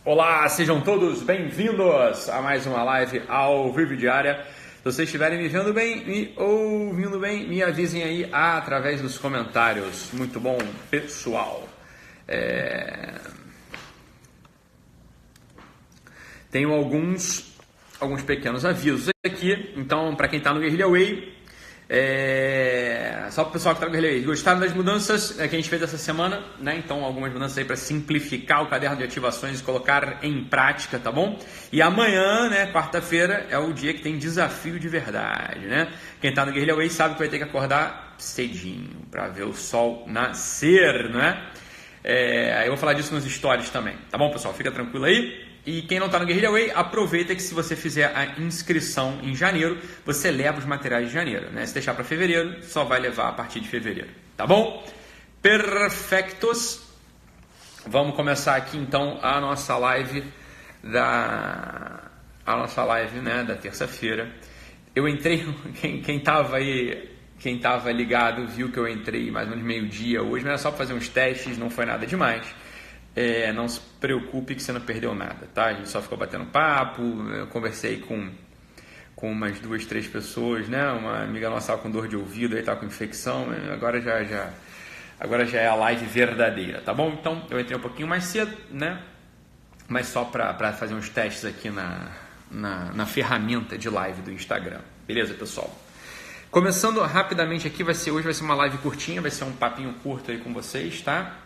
Olá, sejam todos bem-vindos a mais uma live ao vivo diária. Se vocês estiverem me vendo bem, me ouvindo bem, me avisem aí através dos comentários. Muito bom, pessoal. Tenho alguns pequenos avisos aqui. Então, para quem está no Guerrilla Way, só para o pessoal que está no Guerrilla Way, gostaram das mudanças que a gente fez essa semana, né? Então, algumas mudanças aí para simplificar o caderno de ativações e colocar em prática, tá bom? E amanhã, né, quarta-feira, é o dia que tem desafio de verdade, né? Quem está no Guerrilla Way sabe que vai ter que acordar cedinho para ver o sol nascer, né? Eu vou falar disso nos stories também, tá bom, pessoal? Fica tranquilo aí. E quem não está no Guerrilla Way, aproveita que se você fizer a inscrição em janeiro, você leva os materiais de janeiro, né? Se deixar para fevereiro, só vai levar a partir de fevereiro, tá bom? Perfectos! Vamos começar aqui então a nossa live da terça-feira. Eu entrei, quem estava ligado viu que eu entrei mais ou menos meio-dia hoje, mas era só para fazer uns testes, não foi nada demais. Não se preocupe que você não perdeu nada, tá? A gente só ficou batendo papo, eu conversei com umas 2, 3 pessoas, né? Uma amiga nossa estava com dor de ouvido, aí estava com infecção, agora já é a live verdadeira, tá bom? Então eu entrei um pouquinho mais cedo, né? Mas só para fazer uns testes aqui na ferramenta de live do Instagram, beleza, pessoal? Começando rapidamente aqui, hoje vai ser uma live curtinha, vai ser um papinho curto aí com vocês, tá?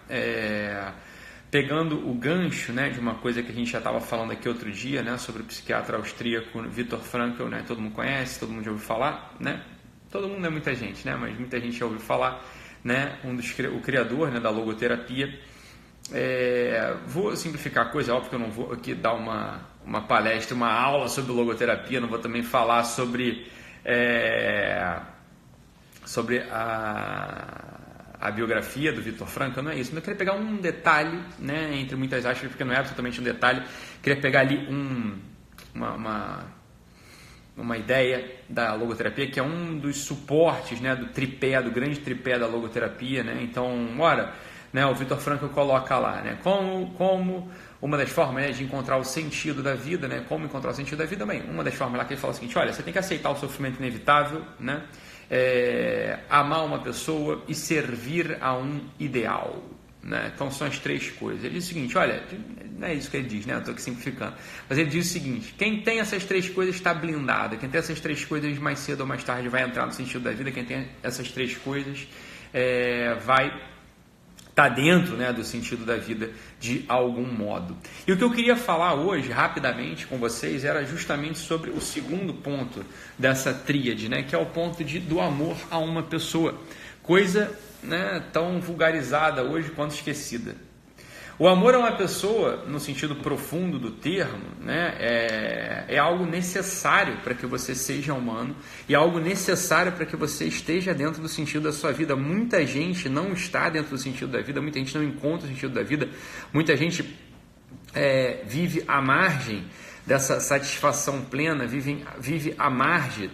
Pegando o gancho, né, de uma coisa que a gente já estava falando aqui outro dia, né, sobre o psiquiatra austríaco Viktor Frankl, né, todo mundo conhece, todo mundo já ouviu falar, né, todo mundo é muita gente, né, mas muita gente já ouviu falar, né, o criador, né, da logoterapia. Vou simplificar a coisa, óbvio que eu não vou aqui dar uma palestra, uma aula sobre logoterapia, não vou também falar sobre a biografia do Viktor Frankl, não é isso, mas eu queria pegar um detalhe, né, entre muitas aspas, porque não é absolutamente um detalhe, queria pegar ali uma ideia da logoterapia, que é um dos suportes, né, do grande tripé da logoterapia, né, então, né, o Viktor Frankl coloca lá, né, como uma das formas, né, de encontrar o sentido da vida, né, como encontrar o sentido da vida, bem, uma das formas lá que ele fala o seguinte, olha, você tem que aceitar o sofrimento inevitável, né, amar uma pessoa e servir a um ideal, né? Então são as 3 coisas. Ele diz o seguinte, olha, não é isso que ele diz, né? Eu estou aqui simplificando, mas ele diz o seguinte, quem tem essas 3 coisas está blindado, quem tem essas 3 coisas mais cedo ou mais tarde vai entrar no sentido da vida, quem tem essas 3 coisas vai estar dentro, né, do sentido da vida de algum modo. E o que eu queria falar hoje, rapidamente, com vocês, era justamente sobre o segundo ponto dessa tríade, né, que é o ponto do amor a uma pessoa. Coisa, né, tão vulgarizada hoje quanto esquecida. O amor a uma pessoa, no sentido profundo do termo, né, é algo necessário para que você seja humano e algo necessário para que você esteja dentro do sentido da sua vida. Muita gente não está dentro do sentido da vida, muita gente não encontra o sentido da vida, muita gente vive à margem dessa satisfação plena, vive à margem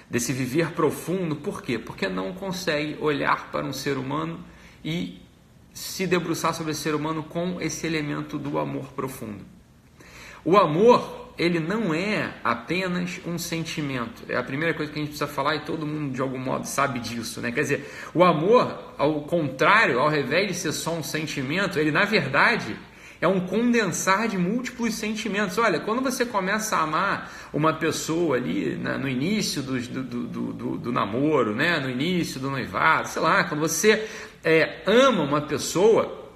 desse viver profundo. Por quê? Porque não consegue olhar para um ser humano e se debruçar sobre esse ser humano com esse elemento do amor profundo. O amor, ele não é apenas um sentimento. É a primeira coisa que a gente precisa falar e todo mundo de algum modo sabe disso, né? Quer dizer, o amor, ao contrário, ao invés de ser só um sentimento, ele na verdade é um condensar de múltiplos sentimentos. Olha, quando você começa a amar uma pessoa ali, né, no início do namoro, né, no início do noivado, sei lá, quando você ama uma pessoa,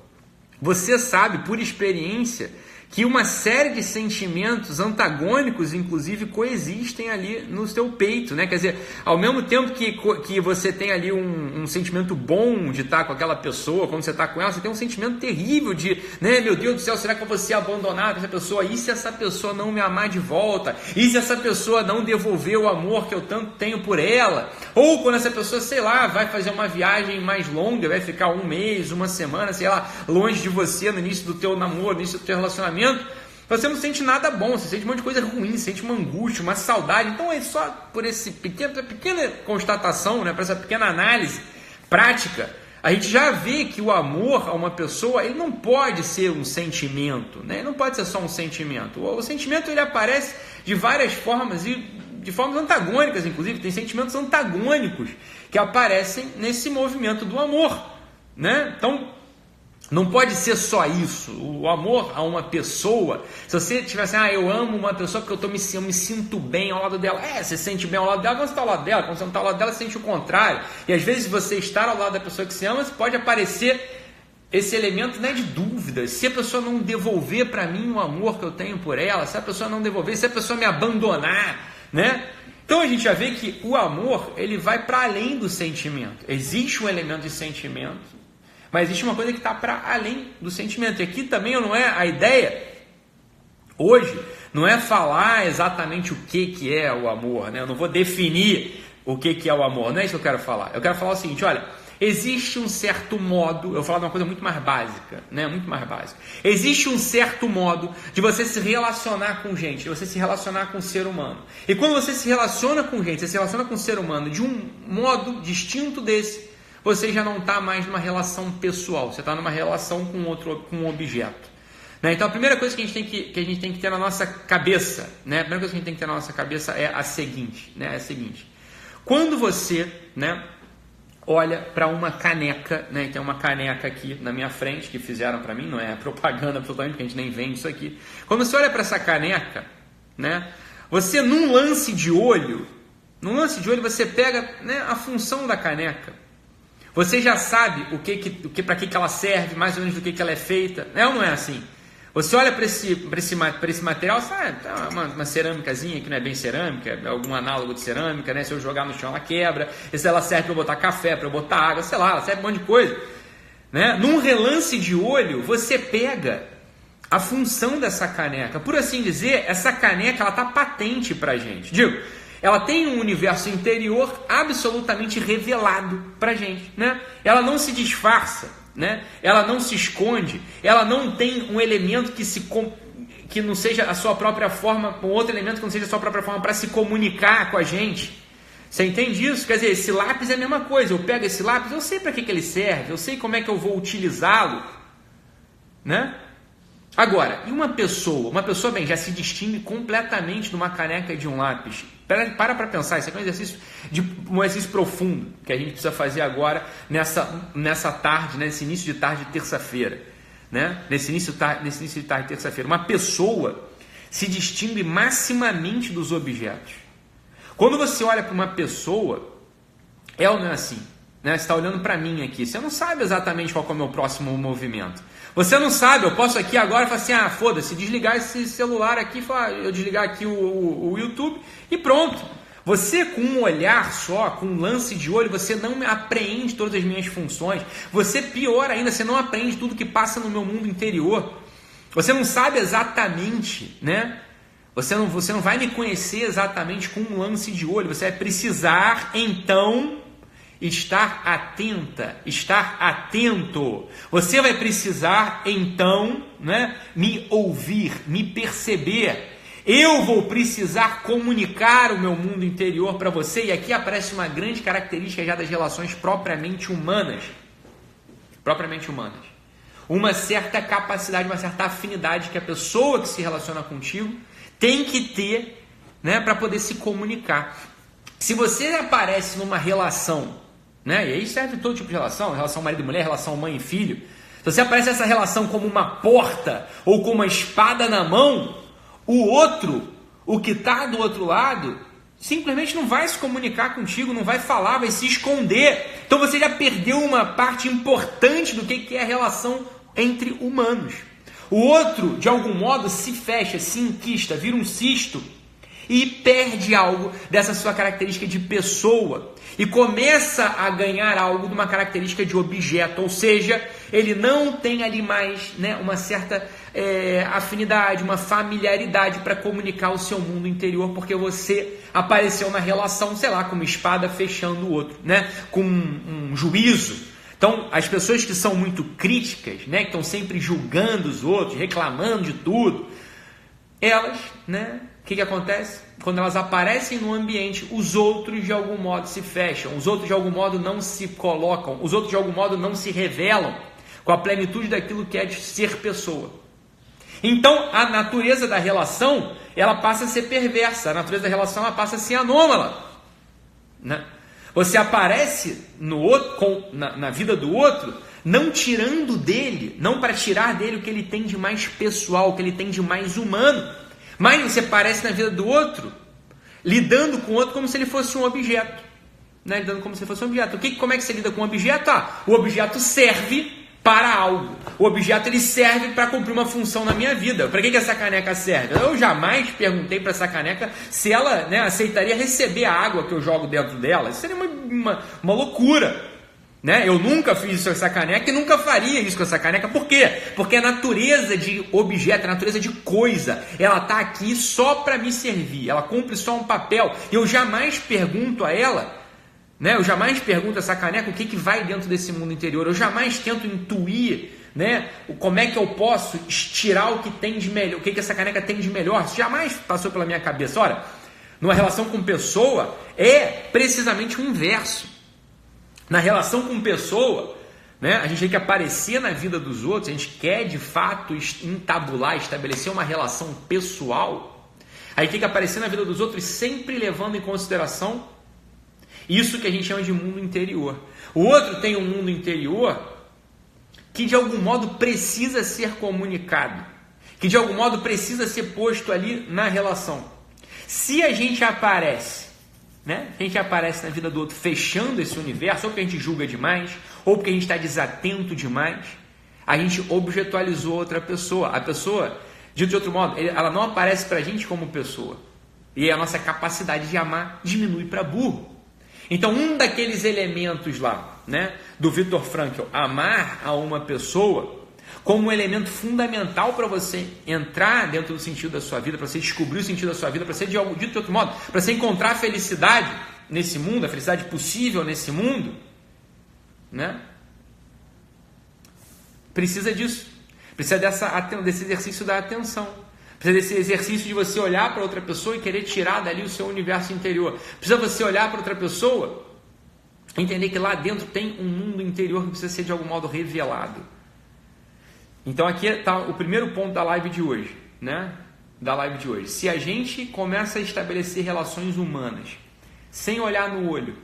você sabe por experiência que uma série de sentimentos antagônicos, inclusive, coexistem ali no seu peito, né? Quer dizer, ao mesmo tempo que você tem ali um sentimento bom de estar com aquela pessoa, quando você está com ela, você tem um sentimento terrível de, né, meu Deus do céu, será que eu vou ser abandonado por essa pessoa? E se essa pessoa não me amar de volta? E se essa pessoa não devolver o amor que eu tanto tenho por ela? Ou quando essa pessoa, sei lá, vai fazer uma viagem mais longa, vai ficar 1 mês, 1 semana, sei lá, longe de você no início do teu namoro, no início do teu relacionamento, você não sente nada bom, você sente um monte de coisa ruim, você sente uma angústia, uma saudade. Então é só por essa pequena constatação, né, por essa pequena análise prática, a gente já vê que o amor a uma pessoa, ele não pode ser um sentimento, né? Ele não pode ser só um sentimento. O sentimento, ele aparece de várias formas e de formas antagônicas, inclusive. Tem sentimentos antagônicos que aparecem nesse movimento do amor, né? Então, não pode ser só isso. O amor a uma pessoa, se você tiver assim, eu amo uma pessoa porque eu me sinto bem ao lado dela. Você se sente bem ao lado dela quando você está ao lado dela. Quando você não está ao lado dela, você sente o contrário. E às vezes você estar ao lado da pessoa que você ama, pode aparecer esse elemento, né, de dúvida. Se a pessoa não devolver para mim o amor que eu tenho por ela, se a pessoa não devolver, se a pessoa me abandonar, né? Então a gente já vê que o amor, ele vai para além do sentimento. Existe um elemento de sentimento, mas existe uma coisa que está para além do sentimento. E aqui também não é a ideia, hoje, não é falar exatamente o que é o amor, né? Eu não vou definir o que é o amor, não é isso que eu quero falar. Eu quero falar o seguinte, olha, existe um certo modo, eu vou falar de uma coisa muito mais básica, né? Muito mais básica. Existe um certo modo de você se relacionar com gente, de você se relacionar com o ser humano. E quando você se relaciona com gente, você se relaciona com o ser humano de um modo distinto desse, você já não está mais numa relação pessoal, você está numa relação com um objeto. Né? Então a primeira coisa que a gente tem que ter na nossa cabeça, né? A primeira coisa que a gente tem que ter na nossa cabeça é a seguinte, né? É a seguinte. Quando você, né, olha para uma caneca, né? Tem uma caneca aqui na minha frente que fizeram para mim, não é propaganda absolutamente, porque a gente nem vende isso aqui. Quando você olha para essa caneca, né? Você num lance de olho você pega, né, a função da caneca. Você já sabe para que ela serve, mais ou menos do que ela é feita, né? Ou não é assim? Você olha para esse material, sabe, uma cerâmicazinha que não é bem cerâmica, é algum análogo de cerâmica, né? Se eu jogar no chão ela quebra, se ela serve para eu botar café, para eu botar água, sei lá, ela serve para um monte de coisa, né? Num relance de olho, você pega a função dessa caneca. Por assim dizer, essa caneca ela está patente para a gente. Digo, ela tem um universo interior absolutamente revelado para a gente, né? Ela não se disfarça, né? Ela não se esconde, ela não tem um elemento que não seja a sua própria forma, um outro elemento que não seja a sua própria forma para se comunicar com a gente. Você entende isso? Quer dizer, esse lápis é a mesma coisa. Eu pego esse lápis, eu sei para que ele serve, eu sei como é que eu vou utilizá-lo, né? Agora, e uma pessoa, bem, já se distingue completamente de uma caneca e de um lápis. Para pensar, isso aqui é um exercício profundo que a gente precisa fazer agora nessa tarde, nesse início de tarde de terça-feira, né? Nesse início de tarde de terça-feira. Uma pessoa se distingue maximamente dos objetos. Quando você olha para uma pessoa, é ou não é assim? Né? Você está olhando para mim aqui, você não sabe exatamente qual é o meu próximo movimento. Você não sabe, eu posso aqui agora falar assim, foda-se, desligar esse celular aqui, eu desligar aqui o YouTube e pronto. Você com um olhar só, com um lance de olho, você não apreende todas as minhas funções. Você, pior ainda, você não aprende tudo que passa no meu mundo interior. Você não sabe exatamente, né? Você não vai me conhecer exatamente com um lance de olho. Você vai precisar, então, estar atenta, estar atento. Você vai precisar, então, né, me ouvir, me perceber. Eu vou precisar comunicar o meu mundo interior para você. E aqui aparece uma grande característica já das relações propriamente humanas. Propriamente humanas. Uma certa capacidade, uma certa afinidade que a pessoa que se relaciona contigo tem que ter, né, para poder se comunicar. Se você aparece numa relação, né, e aí serve todo tipo de relação marido e mulher, relação mãe e filho. Se você aparece nessa relação como uma porta ou com uma espada na mão, o outro, o que está do outro lado, simplesmente não vai se comunicar contigo, não vai falar, vai se esconder. Então você já perdeu uma parte importante do que é a relação entre humanos. O outro, de algum modo, se fecha, se enquista, vira um cisto e perde algo dessa sua característica de pessoa e começa a ganhar algo de uma característica de objeto, ou seja, ele não tem ali mais, né, uma certa afinidade, uma familiaridade para comunicar o seu mundo interior, porque você apareceu na relação, sei lá, com uma espada fechando o outro, né, com um juízo. Então, as pessoas que são muito críticas, né, que estão sempre julgando os outros, reclamando de tudo, elas, né, o que acontece? Quando elas aparecem no ambiente, os outros de algum modo se fecham, os outros de algum modo não se colocam, os outros de algum modo não se revelam com a plenitude daquilo que é de ser pessoa. Então, a natureza da relação, ela passa a ser perversa, a natureza da relação, ela passa a ser anômala, né? Você aparece no outro, na vida do outro, não tirando dele, não para tirar dele o que ele tem de mais pessoal, o que ele tem de mais humano, mas você aparece na vida do outro, lidando com o outro como se ele fosse um objeto, né? Lidando como se fosse um objeto. Como é que você lida com um objeto? O objeto serve para algo. O objeto ele serve para cumprir uma função na minha vida. Para que essa caneca serve? Eu jamais perguntei para essa caneca se ela, né, aceitaria receber a água que eu jogo dentro dela. Isso seria uma loucura, né? Eu nunca fiz isso com essa caneca e nunca faria isso com essa caneca. Por quê? Porque a natureza de objeto, a natureza de coisa, ela está aqui só para me servir. Ela cumpre só um papel. Eu jamais pergunto a ela, né? Eu jamais pergunto a essa caneca o que vai dentro desse mundo interior. Eu jamais tento intuir, né, como é que eu posso estirar o que tem de melhor, o que essa caneca tem de melhor. Isso jamais passou pela minha cabeça. Ora, numa relação com pessoa, é precisamente o inverso. Na relação com pessoa, né, a gente tem que aparecer na vida dos outros, a gente quer de fato entabular, estabelecer uma relação pessoal, aí tem que aparecer na vida dos outros sempre levando em consideração isso que a gente chama de mundo interior. O outro tem um mundo interior que de algum modo precisa ser comunicado, que de algum modo precisa ser posto ali na relação. Se a gente aparece, né, a gente aparece na vida do outro fechando esse universo, ou porque a gente julga demais, ou porque a gente está desatento demais, a gente objetualizou outra pessoa. A pessoa, dito de outro modo, ela não aparece para a gente como pessoa. E a nossa capacidade de amar diminui para burro. Então, um daqueles elementos lá, né, do Viktor Frankl, amar a uma pessoa, como um elemento fundamental para você entrar dentro do sentido da sua vida, para você descobrir o sentido da sua vida, para você, dito de outro modo, para você encontrar a felicidade nesse mundo, a felicidade possível nesse mundo, né? Precisa disso. Precisa desse exercício da atenção. Precisa desse exercício de você olhar para outra pessoa e querer tirar dali o seu universo interior. Precisa você olhar para outra pessoa e entender que lá dentro tem um mundo interior que precisa ser de algum modo revelado. Então aqui está o primeiro ponto da live de hoje, né? Se a gente começa a estabelecer relações humanas sem olhar no olho,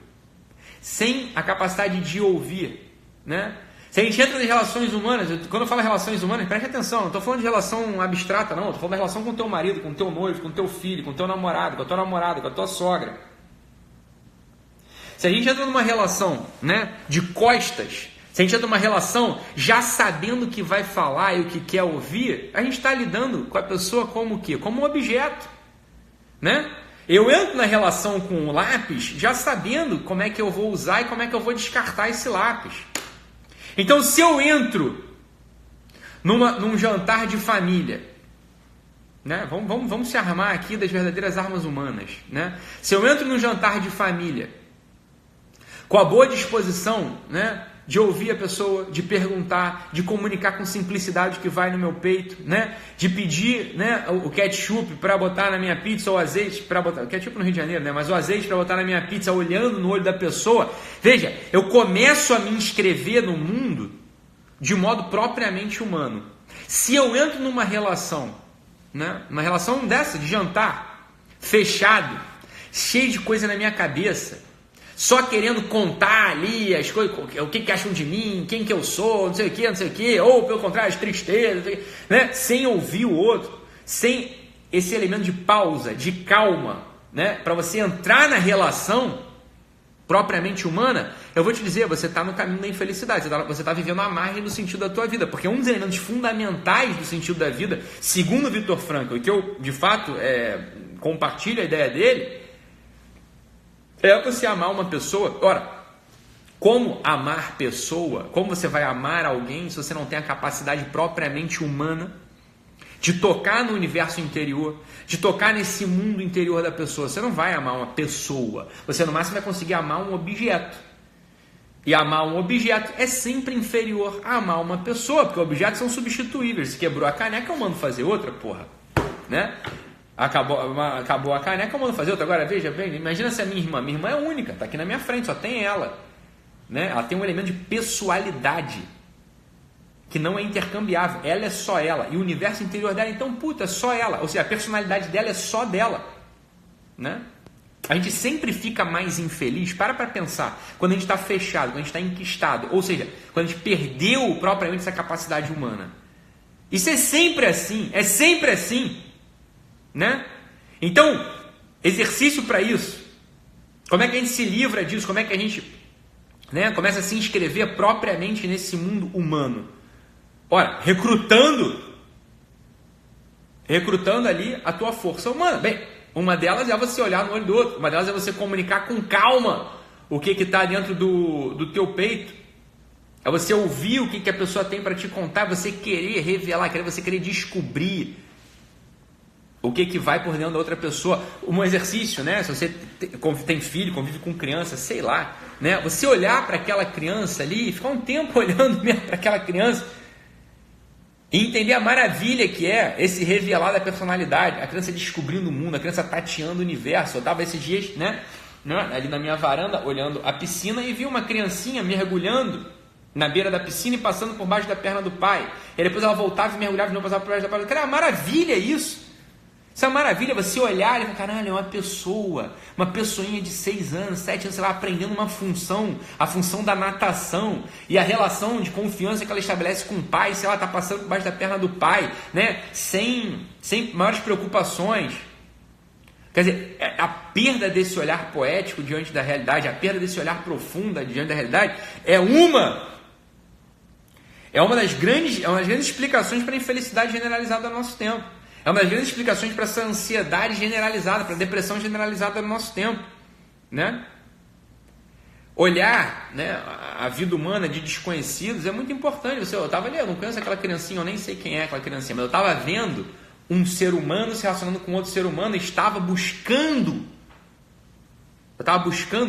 sem a capacidade de ouvir, né? Se a gente entra em relações humanas, quando eu falo relações humanas, preste atenção, não estou falando de relação abstrata, não. Estou falando da relação com o teu marido, com o teu noivo, com o teu filho, com o teu namorado, com a tua namorada, com a tua sogra. Se a gente entra numa relação, né, de costas, se a gente entra numa relação já sabendo o que vai falar e o que quer ouvir, a gente está lidando com a pessoa como o quê? Como um objeto, né? Eu entro na relação com o lápis já sabendo como é que eu vou usar e como é que eu vou descartar esse lápis. Então, se eu entro num jantar de família, né? Vamos se armar aqui das verdadeiras armas humanas, né? Se eu entro num jantar de família com a boa disposição, né, de ouvir a pessoa, de perguntar, de comunicar com simplicidade o que vai no meu peito, né, de pedir, né, o ketchup para botar na minha pizza, ou o azeite para botar, ketchup no Rio de Janeiro, né, mas o azeite para botar na minha pizza, olhando no olho da pessoa. Veja, eu começo a me inscrever no mundo de modo propriamente humano. Se eu entro numa relação, né, uma relação dessa de jantar, fechado, cheio de coisa na minha cabeça, só querendo contar ali as coisas, o que acham de mim, quem que eu sou, não sei o que, ou pelo contrário, as tristezas, né? Sem ouvir o outro, sem esse elemento de pausa, de calma, né? Para você entrar na relação propriamente humana, eu vou te dizer, você está no caminho da infelicidade, você está vivendo a margem do sentido da tua vida, porque um dos elementos fundamentais do sentido da vida, segundo Viktor Frankl, e que eu, de fato, compartilho a ideia dele, é você amar uma pessoa. Ora, como amar pessoa? Como você vai amar alguém se você não tem a capacidade propriamente humana de tocar no universo interior, de tocar nesse mundo interior da pessoa? Você não vai amar uma pessoa. Você no máximo vai conseguir amar um objeto. E amar um objeto é sempre inferior a amar uma pessoa, porque objetos são substituíveis. Se quebrou a caneca, eu mando fazer outra, porra. né? Acabou a caneca, eu mando fazer outra. Agora, veja bem, imagina se a minha irmã é única, está aqui na minha frente, só tem ela, né? Ela tem um elemento de pessoalidade que não é intercambiável, ela é só ela, e o universo interior dela, então, é só ela, ou seja, a personalidade dela é só dela, né? A gente sempre fica mais infeliz, para pensar, quando a gente está fechado, quando a gente está enquistado, ou seja, quando a gente perdeu propriamente essa capacidade humana. Isso é sempre assim, né? Então, exercício para isso. Como é que a gente se livra disso? Como é que a gente, né, começa a se inscrever propriamente nesse mundo humano? Ora, recrutando ali a tua força humana. Bem, uma delas é você olhar no olho do outro. Uma delas é você comunicar com calma o que está dentro do teu peito. É você ouvir o que a pessoa tem para te contar, você querer revelar, você querer descobrir o que vai por dentro da outra pessoa. Um exercício, né? Se você tem filho, convive com criança, sei lá, né? Você olhar para aquela criança ali, ficar um tempo olhando mesmo para aquela criança e entender a maravilha que é esse revelar da personalidade, a criança descobrindo o mundo, a criança tateando o universo. Eu estava esses dias, né, ali na minha varanda, olhando a piscina e vi uma criancinha mergulhando na beira da piscina e passando por baixo da perna do pai. E depois ela voltava e mergulhava e não passava por baixo da perna do pai. Cara, é uma maravilha isso. Isso é uma maravilha, você olhar e falar, caralho, é uma pessoinha de 6 anos, 7 anos, sei lá, aprendendo uma função, a função da natação, e a relação de confiança que ela estabelece com o pai, sei lá, está passando por baixo da perna do pai, né, sem maiores preocupações. Quer dizer, a perda desse olhar poético diante da realidade, a perda desse olhar profundo diante da realidade, é uma das grandes explicações para a infelicidade generalizada do nosso tempo. É uma das grandes explicações para essa ansiedade generalizada, para a depressão generalizada no nosso tempo, né? Olhar, né, a vida humana de desconhecidos é muito importante. Eu estava ali, eu não conheço aquela criancinha, eu nem sei quem é aquela criancinha, mas eu estava vendo um ser humano se relacionando com outro ser humano, eu estava buscando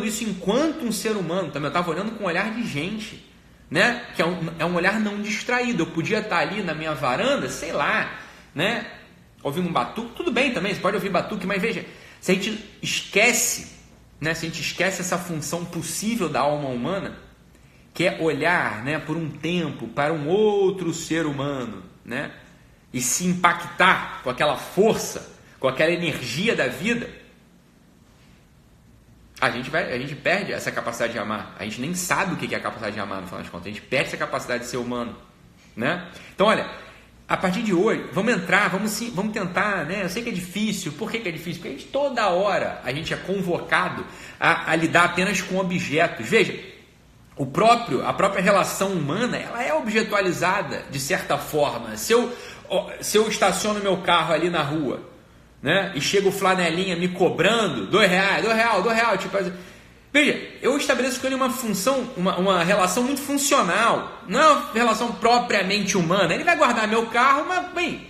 isso enquanto um ser humano também. Eu estava olhando com um olhar de gente, né? Que é um olhar não distraído. Eu podia estar ali na minha varanda, sei lá, né, ouvindo um batuque, tudo bem também, você pode ouvir batuque, mas veja, se a gente esquece, né, se a gente esquece essa função possível da alma humana, que é olhar, né, por um tempo para um outro ser humano, né, e se impactar com aquela força, com aquela energia da vida, a gente perde essa capacidade de amar. A gente nem sabe o que é a capacidade de amar, no final das contas. A gente perde essa capacidade de ser humano, né? Então, olha, a partir de hoje, vamos tentar, né? Eu sei que é difícil. Por que é difícil? Porque toda hora a gente é convocado a lidar apenas com objetos. Veja, a própria relação humana, ela é objetualizada de certa forma. Se eu estaciono meu carro ali na rua, né, e chega o flanelinha me cobrando R$2, tipo, veja, eu estabeleço com ele uma função, uma relação muito funcional, não é uma relação propriamente humana. Ele vai guardar meu carro, mas, bem,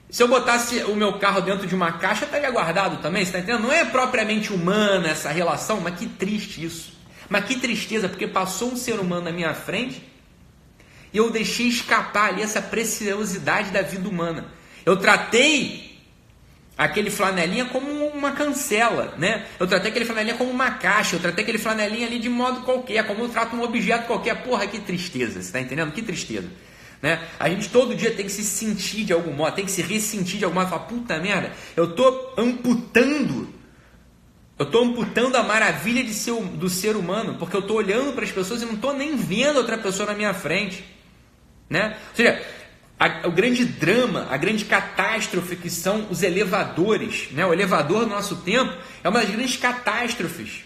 se eu botasse o meu carro dentro de uma caixa, estaria guardado também, você está entendendo? Não é propriamente humana essa relação, mas que triste isso. Mas que tristeza, porque passou um ser humano na minha frente e eu deixei escapar ali essa preciosidade da vida humana. Eu tratei aquele flanelinha como uma cancela, né? Eu tratei aquele flanelinha como uma caixa, eu tratei aquele flanelinha ali de modo qualquer, como eu trato um objeto qualquer. Porra, que tristeza, você está entendendo? Que tristeza, né? A gente todo dia tem que se sentir de algum modo, tem que se ressentir de algum modo, falar, puta merda, eu estou amputando a maravilha do ser humano, porque eu estou olhando para as pessoas e não estou nem vendo outra pessoa na minha frente, né? Ou seja, o grande drama, a grande catástrofe que são os elevadores, né? O elevador do nosso tempo é uma das grandes catástrofes.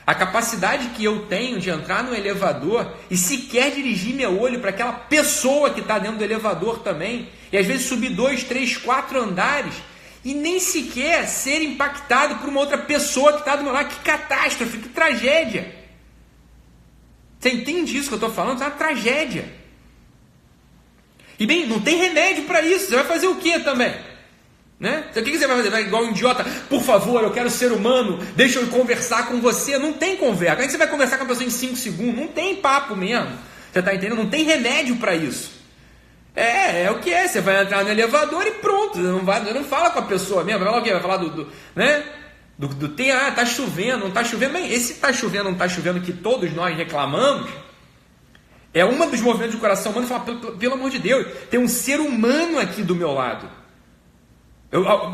A capacidade que eu tenho de entrar no elevador e sequer dirigir meu olho para aquela pessoa que está dentro do elevador também, e às vezes subir 2, 3, 4 andares e nem sequer ser impactado por uma outra pessoa que está do meu lado. Que catástrofe, que tragédia. Você entende isso que eu estou falando? É uma tragédia. E bem, não tem remédio para isso. Você vai fazer o quê também? Né? O que você vai fazer? Vai igual um idiota? Por favor, eu quero ser humano, deixa eu conversar com você. Não tem conversa. Como é que você vai conversar com a pessoa em 5 segundos? Não tem papo mesmo. Você está entendendo? Não tem remédio para isso. É o que é. Você vai entrar no elevador e pronto. Você não fala com a pessoa mesmo. Vai falar o quê? Vai falar né? Do tem, tá chovendo, não tá chovendo. Bem, esse tá chovendo, não tá chovendo que todos nós reclamamos, é uma dos movimentos do coração humano. Fala, pelo amor de Deus, tem um ser humano aqui do meu lado.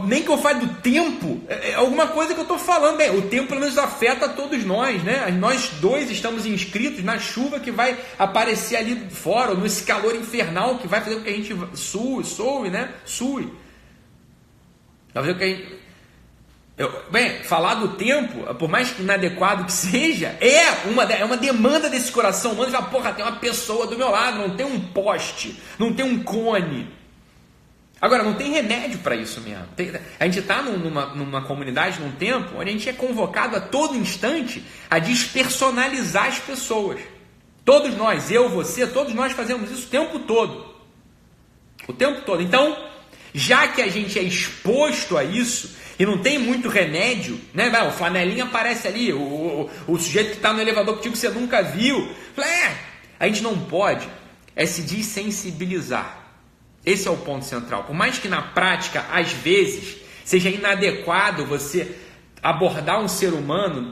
Nem que eu fale do tempo, é alguma coisa que eu estou falando. Bem, o tempo pelo menos afeta todos nós, né? Nós dois estamos inscritos na chuva que vai aparecer ali fora, ou nesse calor infernal que vai fazer com que a gente sue, né? Vai fazer com que a gente... Bem, falar do tempo, por mais inadequado que seja, é uma demanda desse coração humano. Fala, porra, tem uma pessoa do meu lado, não tem um poste, não tem um cone. Agora, não tem remédio para isso mesmo. A gente está numa comunidade, num tempo, onde a gente é convocado a todo instante a despersonalizar as pessoas. Todos nós, eu, você, todos nós fazemos isso o tempo todo. O tempo todo. Então, já que a gente é exposto a isso e não tem muito remédio, né? O flanelinha aparece ali, o sujeito que está no elevador contigo que você nunca viu. A gente não pode se desensibilizar. Esse é o ponto central. Por mais que na prática, às vezes, seja inadequado você abordar um ser humano...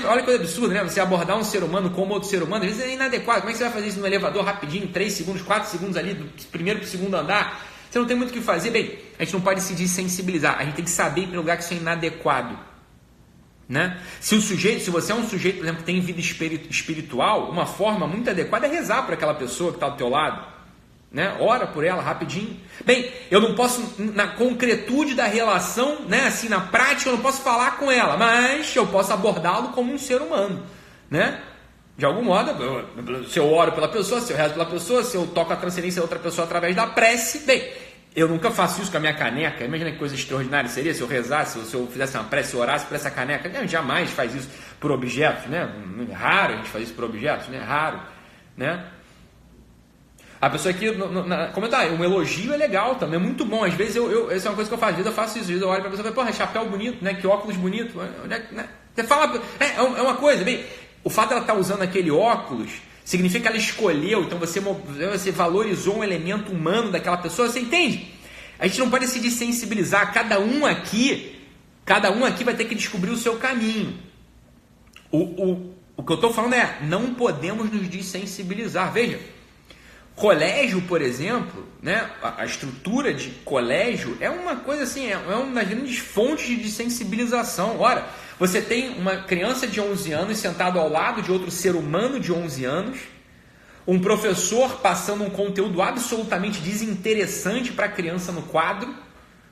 Olha que coisa absurda, né? Você abordar um ser humano como outro ser humano, às vezes é inadequado. Como é que você vai fazer isso no elevador rapidinho, 3 segundos, 4 segundos ali, do primeiro para o segundo andar? Você não tem muito o que fazer. Bem, a gente não pode se desensibilizar. A gente tem que saber, em primeiro lugar, que isso é inadequado. Né? Se você é um sujeito, por exemplo, que tem vida espiritual, uma forma muito adequada é rezar por aquela pessoa que está do teu lado. Né? Ora por ela rapidinho. Bem, eu não posso, na concretude da relação, né? Assim, na prática, eu não posso falar com ela, mas eu posso abordá-lo como um ser humano, né? De algum modo, se eu oro pela pessoa, se eu rezo pela pessoa, se eu toco a transcendência da outra pessoa através da prece, bem, eu nunca faço isso com a minha caneca. Imagina que coisa extraordinária seria se eu rezasse, se eu fizesse uma prece, se eu orasse por essa caneca. Não, jamais faz isso por objetos, né? É raro a gente fazer isso por objetos, né? Raro, né? A pessoa aqui, comentar, um elogio é legal também, é muito bom. Às vezes, essa é uma coisa que eu faço, às vezes eu faço isso, às vezes eu olho para a pessoa e falo, porra, chapéu bonito, né? Que óculos bonito. Né? Você fala, é uma coisa, bem, o fato de ela estar usando aquele óculos significa que ela escolheu, então você valorizou um elemento humano daquela pessoa, você entende? A gente não pode se desensibilizar, cada um aqui vai ter que descobrir o seu caminho. O que eu estou falando é, não podemos nos desensibilizar, veja. Colégio, por exemplo, né? A estrutura de colégio é uma coisa assim, é uma das grandes fontes de sensibilização. Ora, você tem uma criança de 11 anos sentado ao lado de outro ser humano de 11 anos, um professor passando um conteúdo absolutamente desinteressante para a criança no quadro,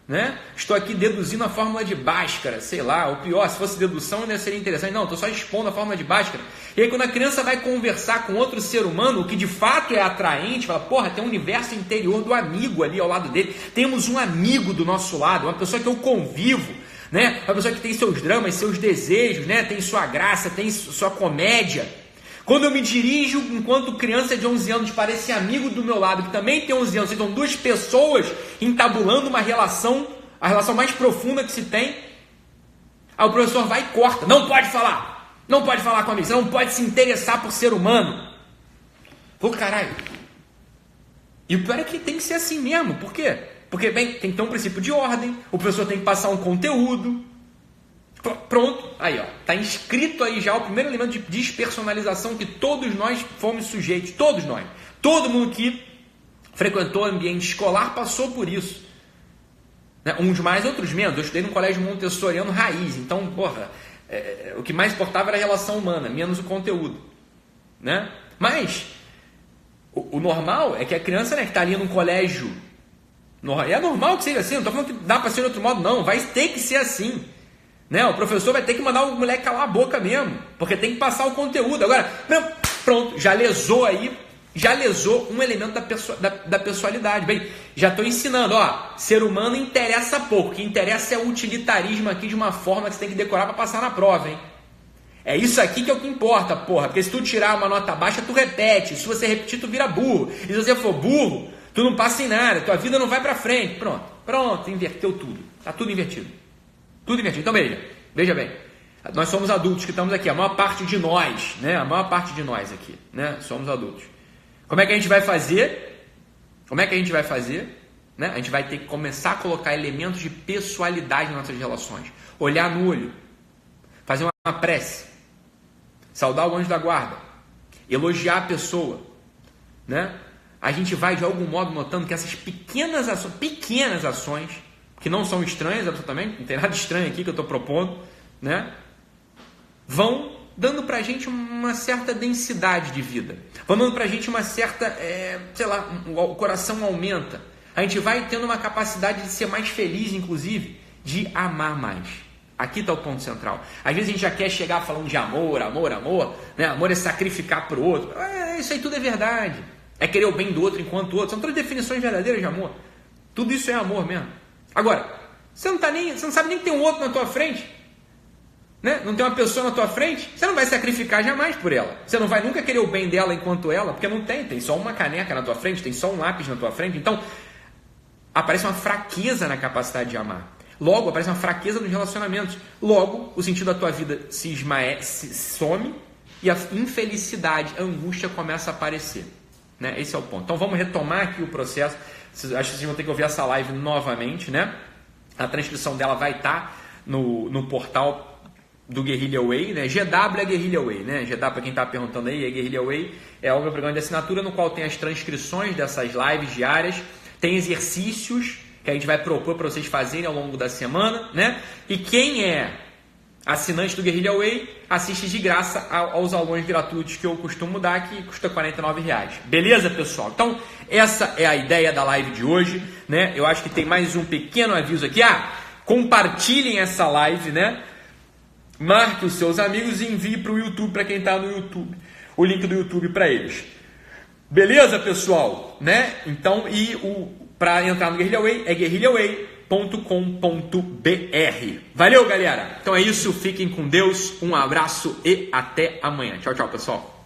né? Estou aqui deduzindo a fórmula de Bhaskara, sei lá, ou pior, se fosse dedução ainda seria interessante. Não, estou só expondo a fórmula de Bhaskara. E aí quando a criança vai conversar com outro ser humano, o que de fato é atraente, fala, porra, tem um universo interior do amigo ali ao lado dele. Temos um amigo do nosso lado, uma pessoa que eu convivo, né? Uma pessoa que tem seus dramas, seus desejos, né? Tem sua graça, tem sua comédia. Quando eu me dirijo, enquanto criança de 11 anos, para esse amigo do meu lado, que também tem 11 anos, então duas pessoas entabulando uma relação, a relação mais profunda que se tem, aí o professor vai e corta, não pode falar comigo, você não pode se interessar por ser humano. Pô, caralho. E o pior é que tem que ser assim mesmo, por quê? Porque, bem, tem que ter um princípio de ordem, o professor tem que passar um conteúdo. Pronto, aí ó, está inscrito aí já o primeiro elemento de despersonalização que todos nós fomos sujeitos, todos nós, todo mundo que frequentou o ambiente escolar passou por isso, né? Uns mais, outros menos. Eu estudei num colégio montessoriano raiz, então, porra, o que mais importava era a relação humana, menos o conteúdo, né? Mas o normal é que a criança, né, que está ali num colégio, é normal que seja assim, não estou falando que dá para ser de outro modo, não, vai ter que ser assim. Né? O professor vai ter que mandar o moleque calar a boca mesmo, porque tem que passar o conteúdo. Agora, pronto, já lesou um elemento da pessoalidade. Bem, já estou ensinando, ó, ser humano interessa pouco, o que interessa é o utilitarismo aqui de uma forma que você tem que decorar para passar na prova, hein? É isso aqui que é o que importa, porra, porque se tu tirar uma nota baixa, tu repete, se você repetir, tu vira burro, e se você for burro, tu não passa em nada, tua vida não vai para frente. Pronto, inverteu tudo, tá tudo invertido. Tudo invertido. Então veja bem, nós somos adultos que estamos aqui, a maior parte de nós, né? A maior parte de nós aqui, né? Somos adultos. Como é que a gente vai fazer? Como é que a gente vai fazer? Né? A gente vai ter que começar a colocar elementos de pessoalidade nas nossas relações. Olhar no olho, fazer uma prece, saudar o anjo da guarda, elogiar a pessoa, né? A gente vai de algum modo notando que essas pequenas ações, que não são estranhas absolutamente, não tem nada estranho aqui que eu estou propondo, né? Vão dando pra gente uma certa densidade de vida, vão dando pra gente uma certa, o coração aumenta, a gente vai tendo uma capacidade de ser mais feliz, inclusive, de amar mais. Aqui está o ponto central. Às vezes a gente já quer chegar falando de amor, né? Amor é sacrificar para o outro. Isso aí tudo é verdade. É querer o bem do outro enquanto o outro. São todas definições verdadeiras de amor. Tudo isso é amor mesmo. Agora, você não sabe nem que tem um outro na tua frente, né? Não tem uma pessoa na tua frente, você não vai sacrificar jamais por ela. Você não vai nunca querer o bem dela enquanto ela, porque não tem só uma caneca na tua frente, tem só um lápis na tua frente. Então, aparece uma fraqueza na capacidade de amar. Logo, aparece uma fraqueza nos relacionamentos. Logo, o sentido da tua vida se some e a infelicidade, a angústia começa a aparecer. Né? Esse é o ponto. Então, vamos retomar aqui o processo. Acho que vocês vão ter que ouvir essa live novamente, né? A transcrição dela vai estar no portal do Guerrilla Way, né? GW é Guerrilla Way, né? GW, para quem está perguntando aí, é Guerrilla Way, é o meu programa de assinatura no qual tem as transcrições dessas lives diárias, tem exercícios que a gente vai propor para vocês fazerem ao longo da semana, né? E quem é assinante do Guerrilla Way, assiste de graça aos aulões gratuitos que eu costumo dar, que custa R$49. Beleza, pessoal? Então, essa é a ideia da live de hoje, né? Eu acho que tem mais um pequeno aviso aqui. Compartilhem essa live, né? Marque os seus amigos e envie para o YouTube, para quem está no YouTube, o link do YouTube para eles. Beleza, pessoal? Né? Então, para entrar no Guerrilla Way é guerrillaway.com.br. Valeu, galera! Então é isso, fiquem com Deus, um abraço e até amanhã. Tchau, tchau, pessoal!